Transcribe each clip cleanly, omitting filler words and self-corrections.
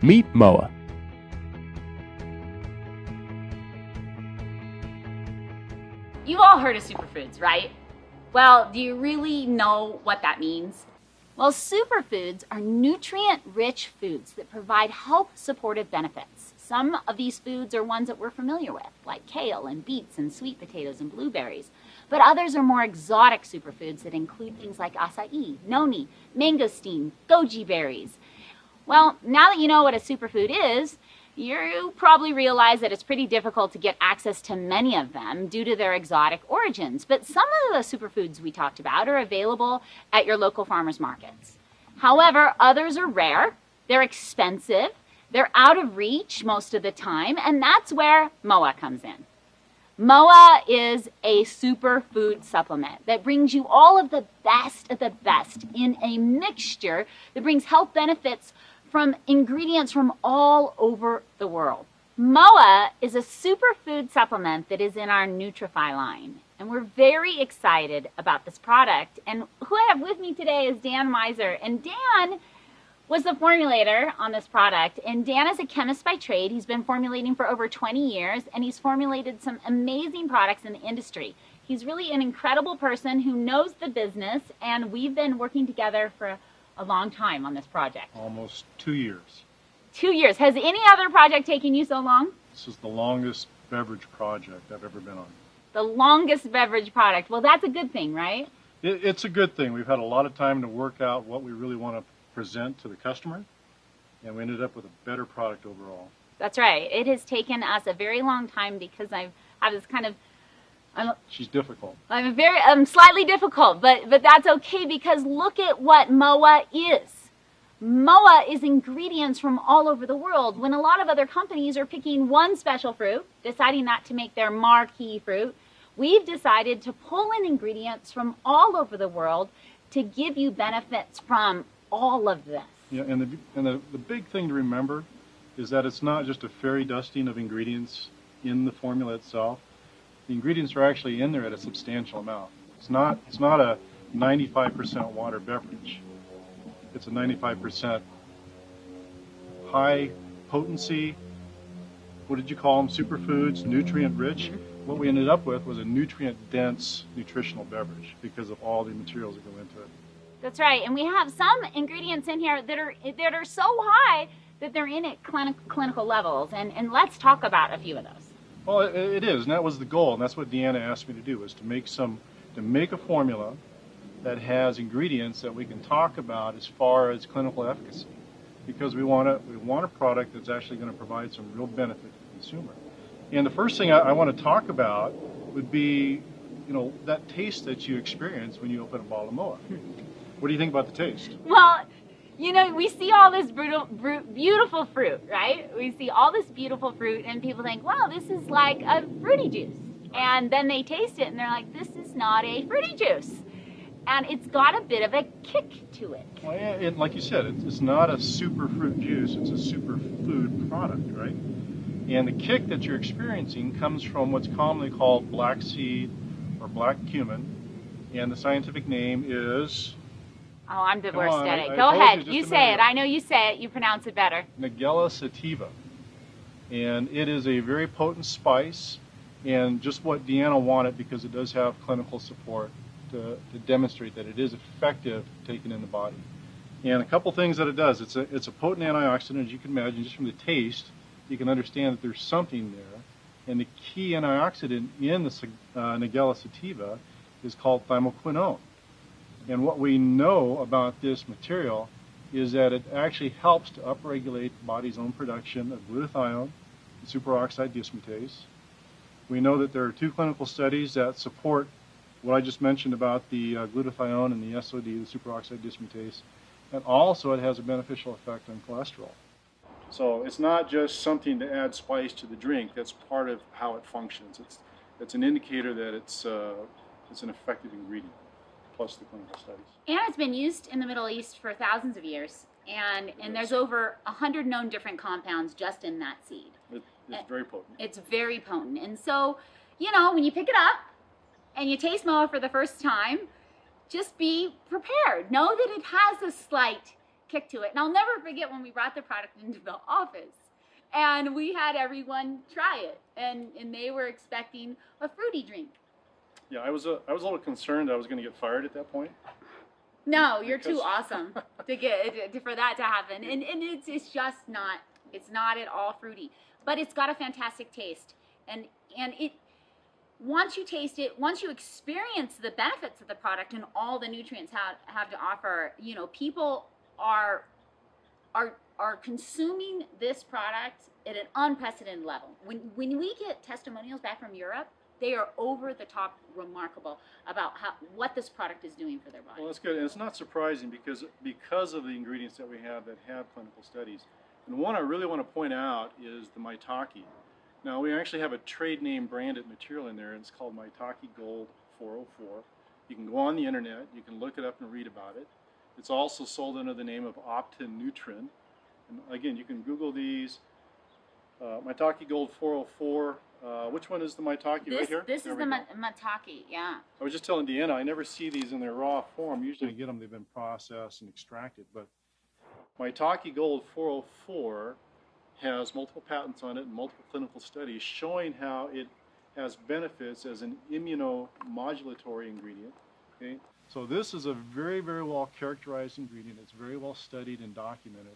Meet MOA. You've all heard of superfoods, right? Well, do you really know what that means? Well, superfoods are nutrient-rich foods that provide health-supportive benefits. Some of these foods are ones that we're familiar with, like kale and beets and sweet potatoes and blueberries. But others are more exotic superfoods that include things like acai, noni, mangosteen, goji berries. Well, now that you know what a superfood is, you probably realize that it's pretty difficult to get access to many of them due to their exotic origins. But some of the superfoods we talked about are available at your local farmers markets. However, others are rare, they're expensive, they're out of reach most of the time, and that's where MOA comes in. MOA is a superfood supplement that brings you all of the best in a mixture that brings health benefits from ingredients from all over the world. MOA is a superfood supplement that is in our Nutrify line, and we're very excited about this product. And who I have with me today is Dan Miser, and Dan was the formulator on this product. And Dan is a chemist by trade. He's been formulating for over 20 years, and he's formulated some amazing products in the industry. He's really an incredible person who knows the business, and we've been working together for a long time on this project. Almost 2 years. 2 years. Has any other project taken you so long? This is the longest beverage project I've ever been on. The longest beverage product. Well, that's a good thing, right? It's a good thing. We've had a lot of time to work out what we really want to present to the customer, and we ended up with a better product overall. That's right. It has taken us a very long time because I have this kind of She's difficult. I'm slightly difficult, but that's okay because look at what MOA is. MOA is ingredients from all over the world. When a lot of other companies are picking one special fruit, deciding that to make their marquee fruit, we've decided to pull in ingredients from all over the world to give you benefits from all of this. Yeah, and the big thing to remember is that it's not just a fairy dusting of ingredients in the formula itself. The ingredients are actually in there at a substantial amount. It's not a 95% water beverage. It's a 95% high potency, what did you call them, superfoods, nutrient rich. What we ended up with was a nutrient dense nutritional beverage because of all the materials that go into it. That's right, and we have some ingredients in here that are so high that they're in at clinical levels, and let's talk about a few of those. Well, it is, and that was the goal, and that's what Deanna asked me to do, was to make a formula that has ingredients that we can talk about as far as clinical efficacy, because we want a product that's actually going to provide some real benefit to the consumer. And the first thing I want to talk about would be, that taste that you experience when you open a bottle of MOA. What do you think about the taste? Well, we see all this beautiful fruit, right? We see all this beautiful fruit, and people think, wow, this is like a fruity juice. And then they taste it, and they're like, this is not a fruity juice. And it's got a bit of a kick to it. Well, and like you said, it's not a super fruit juice, it's a superfood product, right? And the kick that you're experiencing comes from what's commonly called black seed or black cumin. And the scientific name is... Oh, I'm the worst at it. Go ahead. You say it. I know you say it. You pronounce it better. Nigella sativa. And it is a very potent spice, and just what Deanna wanted, because it does have clinical support to demonstrate that it is effective taken in the body. And a couple things that it does. It's a potent antioxidant, as you can imagine. Just from the taste, you can understand that there's something there. And the key antioxidant in the Nigella sativa is called thymoquinone. And what we know about this material is that it actually helps to upregulate the body's own production of glutathione and superoxide dismutase. We know that there are 2 clinical studies that support what I just mentioned about the glutathione and the SOD, the superoxide dismutase, and also it has a beneficial effect on cholesterol. So it's not just something to add spice to the drink. That's part of how it functions. It's an indicator that it's an effective ingredient, plus the clinical studies. And it's been used in the Middle East for thousands of years, and there's over 100 known different compounds just in that seed. It's very potent. It's very potent. And so, when you pick it up and you taste MOA for the first time, just be prepared. Know that it has a slight kick to it. And I'll never forget when we brought the product into the office and we had everyone try it, and they were expecting a fruity drink. Yeah, I was a little concerned I was going to get fired at that point. No, you're too awesome for that to happen. And it's just not, it's not at all fruity, but it's got a fantastic taste. And it, once you taste it, once you experience the benefits of the product and all the nutrients have to offer, you know, people are consuming this product at an unprecedented level. When we get testimonials back from Europe, they are over the top remarkable about what this product is doing for their body. Well, that's good, and it's not surprising because of the ingredients that we have that have clinical studies. And one I really want to point out is the mitaki. Now, we actually have a trade name branded material in there, and it's called Mitaki Gold 404. You can go on the internet, you can look it up and read about it. It's also sold under the name of Optinutrin. And again, you can Google these. Mitaki Gold 404. Which one is the mitaki right here? This is the mitaki, yeah. I was just telling Deanna, I never see these in their raw form. Usually I get them, they've been processed and extracted. But Mitaki Gold 404 has multiple patents on it and multiple clinical studies showing how it has benefits as an immunomodulatory ingredient. Okay? So this is a very, very well characterized ingredient. It's very well studied and documented.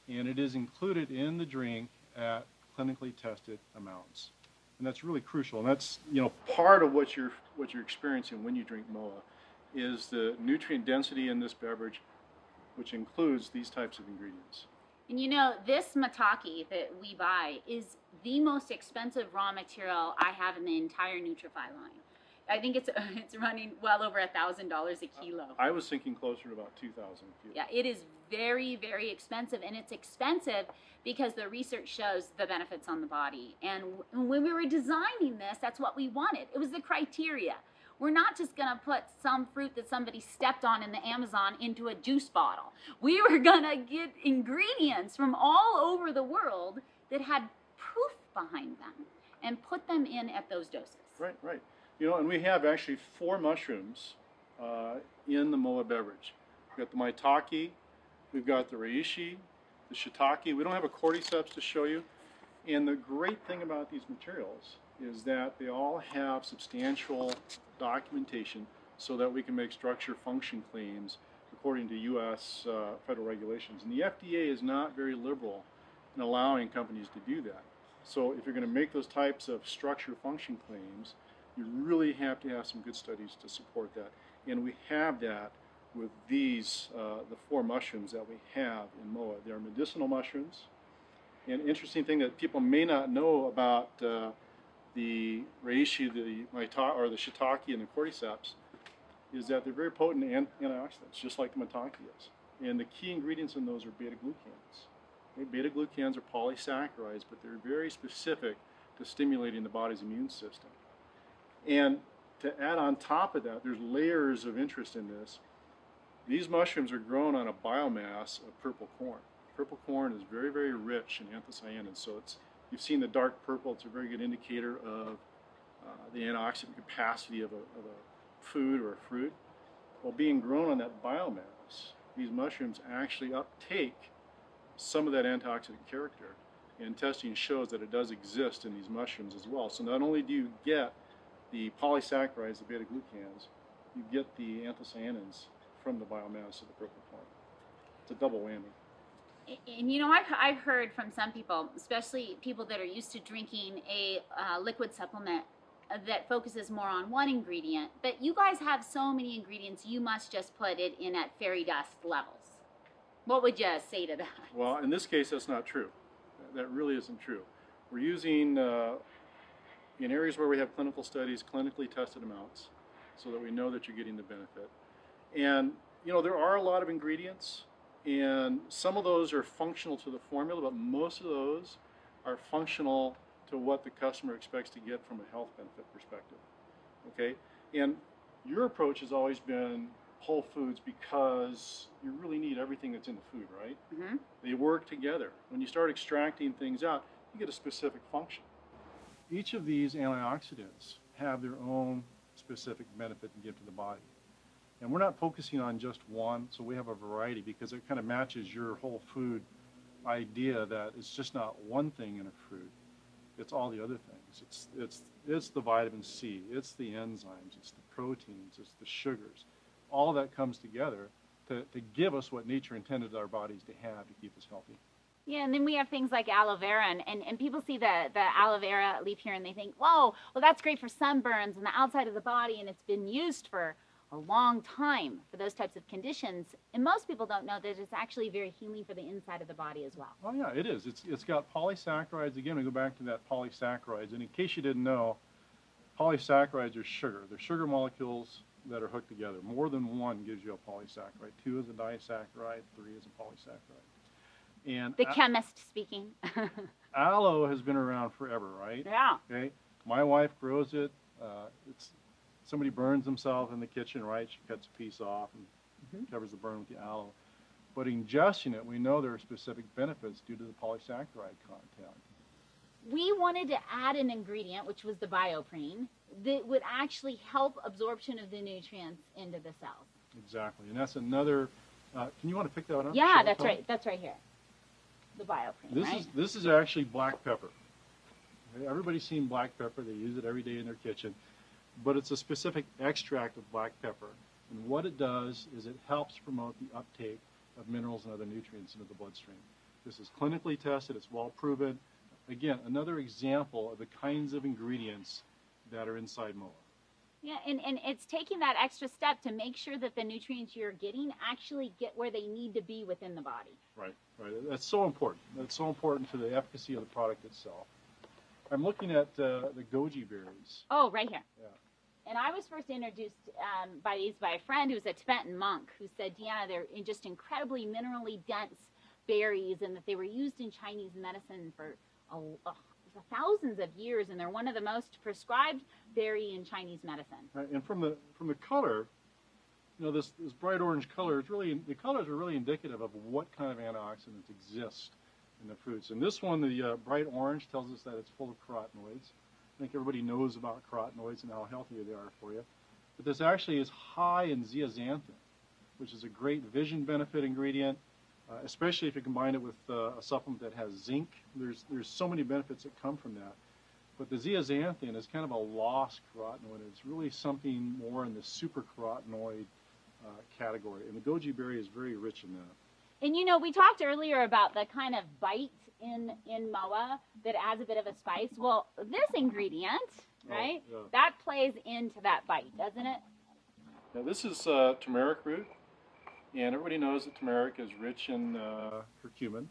And it is included in the drink at clinically tested amounts. And that's really crucial. And that's, you know, part of what you're experiencing when you drink MOA is the nutrient density in this beverage, which includes these types of ingredients. And you know, this mitaki that we buy is the most expensive raw material I have in the entire Nutrify line. I think it's running well over $1,000 a kilo. I was thinking closer to about 2,000 a kilo. Yeah, it is very, very expensive, and it's expensive because the research shows the benefits on the body. And when we were designing this, that's what we wanted. It was the criteria. We're not just going to put some fruit that somebody stepped on in the Amazon into a juice bottle. We were going to get ingredients from all over the world that had proof behind them and put them in at those doses. Right, right. You know, and we have actually 4 mushrooms in the MOA beverage. We've got the mitaki, we've got the reishi, the shitaki. We don't have a cordyceps to show you. And the great thing about these materials is that they all have substantial documentation so that we can make structure function claims according to U.S. Federal regulations. And the FDA is not very liberal in allowing companies to do that. So if you're going to make those types of structure function claims, you really have to have some good studies to support that. And we have that with these, the 4 mushrooms that we have in MOA. They are medicinal mushrooms. An interesting thing that people may not know about the reishi, the shitaki, and the cordyceps is that they're very potent antioxidants, just like the mitaki is. And the key ingredients in those are beta-glucans. Okay? Beta-glucans are polysaccharides, but they're very specific to stimulating the body's immune system. And to add on top of that, there's layers of interest in this. These mushrooms are grown on a biomass of purple corn. Purple corn is very, very rich in anthocyanins, so you've seen the dark purple. It's a very good indicator of the antioxidant capacity of a food or a fruit. Well, being grown on that biomass, these mushrooms actually uptake some of that antioxidant character, and testing shows that it does exist in these mushrooms as well. So not only do you get the polysaccharides, the beta-glucans, you get the anthocyanins from the biomass of the purple corn. It's a double whammy. And you know, I've heard from some people, especially people that are used to drinking a liquid supplement that focuses more on one ingredient, but you guys have so many ingredients, you must just put it in at fairy dust levels. What would you say to that? Well, in this case, that's not true. That really isn't true. We're using, in areas where we have clinical studies, clinically tested amounts, so that we know that you're getting the benefit. And, you know, there are a lot of ingredients, and some of those are functional to the formula, but most of those are functional to what the customer expects to get from a health benefit perspective. Okay? And your approach has always been whole foods because you really need everything that's in the food, right? Mm-hmm. They work together. When you start extracting things out, you get a specific function. Each of these antioxidants have their own specific benefit to give to the body. And we're not focusing on just one, so we have a variety because it kind of matches your whole food idea that it's just not one thing in a fruit. It's all the other things. It's the vitamin C, it's the enzymes, it's the proteins, it's the sugars. All that comes together to give us what nature intended our bodies to have to keep us healthy. Yeah, and then we have things like aloe vera, and people see the aloe vera leaf here and they think, whoa, well that's great for sunburns and the outside of the body, and it's been used for a long time for those types of conditions. And most people don't know that it's actually very healing for the inside of the body as well. Oh yeah, it is. It's got polysaccharides. Again, we go back to that polysaccharides. And in case you didn't know, polysaccharides are sugar. They're sugar molecules that are hooked together. More than one gives you a polysaccharide. 2 is a disaccharide, 3 is a polysaccharide. And the chemist speaking. Aloe has been around forever, right? Yeah. Okay. My wife grows it. Somebody burns themselves in the kitchen, right? She cuts a piece off and covers the burn with the aloe. But ingesting it, we know there are specific benefits due to the polysaccharide content. We wanted to add an ingredient, which was the bioprene, that would actually help absorption of the nutrients into the cells. Exactly, and that's another. Can you want to pick that up? Yeah, that's right. That's right here. The bioprene. This is actually black pepper. Okay? Everybody's seen black pepper. They use it every day in their kitchen, but it's a specific extract of black pepper. And what it does is it helps promote the uptake of minerals and other nutrients into the bloodstream. This is clinically tested. It's well proven. Again, another example of the kinds of ingredients that are inside MOA. Yeah, and it's taking that extra step to make sure that the nutrients you're getting actually get where they need to be within the body. Right, right. That's so important. That's so important to the efficacy of the product itself. I'm looking at the goji berries. Oh, right here. Yeah. And I was first introduced by a friend who was a Tibetan monk who said, Deanna, they're just incredibly minerally dense berries, and that they were used in Chinese medicine for thousands of years, and they're one of the most prescribed berry in Chinese medicine. Right. And from the color, you know, this bright orange color, the colors are really indicative of what kind of antioxidants exist in the fruits. And this one, the bright orange, tells us that it's full of carotenoids. I think everybody knows about carotenoids and how healthy they are for you. But this actually is high in zeaxanthin, which is a great vision benefit ingredient, especially if you combine it with a supplement that has zinc. There's so many benefits that come from that. But the zeaxanthin is kind of a lost carotenoid. It's really something more in the supercarotenoid category. And the goji berry is very rich in that. And you know, we talked earlier about the kind of bite in MOA that adds a bit of a spice. Well, this ingredient, right, that plays into that bite, doesn't it? Now this is turmeric root, and everybody knows that turmeric is rich in curcumin.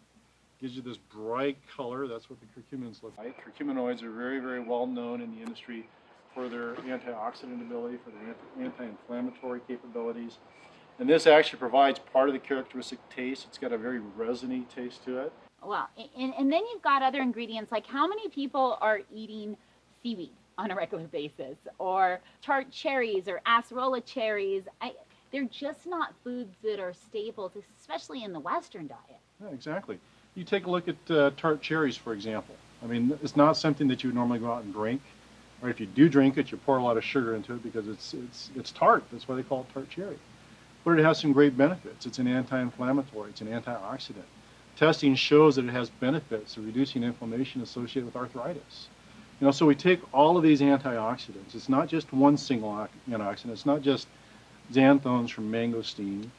Gives you this bright color. That's what the curcumins look like. Curcuminoids are very, very well known in the industry for their antioxidant ability, for their anti-inflammatory capabilities. And this actually provides part of the characteristic taste. It's got a very resiny taste to it. Well, and then you've got other ingredients, like how many people are eating seaweed on a regular basis, or tart cherries or acerola cherries? They're just not foods that are staples, especially in the Western diet. Yeah, exactly. You take a look at tart cherries, for example. I mean, it's not something that you would normally go out and drink. Or if you do drink it, you pour a lot of sugar into it because it's tart. That's why they call it tart cherry. But it has some great benefits. It's an anti-inflammatory. It's an antioxidant. Testing shows that it has benefits of reducing inflammation associated with arthritis. You know, so we take all of these antioxidants. It's not just one single antioxidant. It's not just xanthones from mangosteen.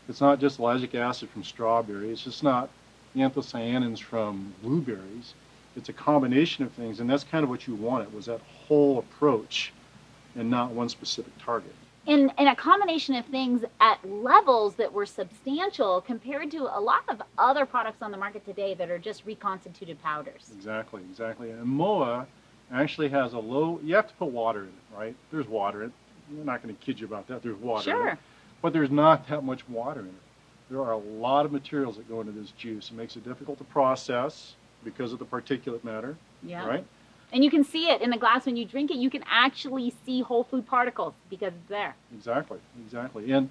It's not just lagic acid from strawberry. It's just not anthocyanins from blueberries. It's a combination of things, and that's kind of what you wanted, was that whole approach and not one specific target. And a combination of things at levels that were substantial compared to a lot of other products on the market today that are just reconstituted powders. Exactly, exactly. And MOA actually has a low, you have to put water in it, right? There's water in it. I'm not going to kid you about that. There's water in it. But there's not that much water in it. There are a lot of materials that go into this juice. It makes it difficult to process because of the particulate matter, right? And you can see it in the glass when you drink it. You can actually see whole food particles because it's there. Exactly, exactly. And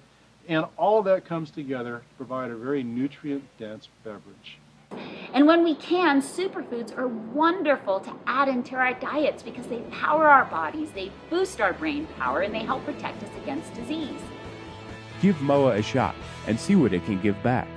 all of that comes together to provide a very nutrient-dense beverage. And when we can, superfoods are wonderful to add into our diets because they power our bodies, they boost our brain power, and they help protect us against disease. Give MOA a shot and see what it can give back.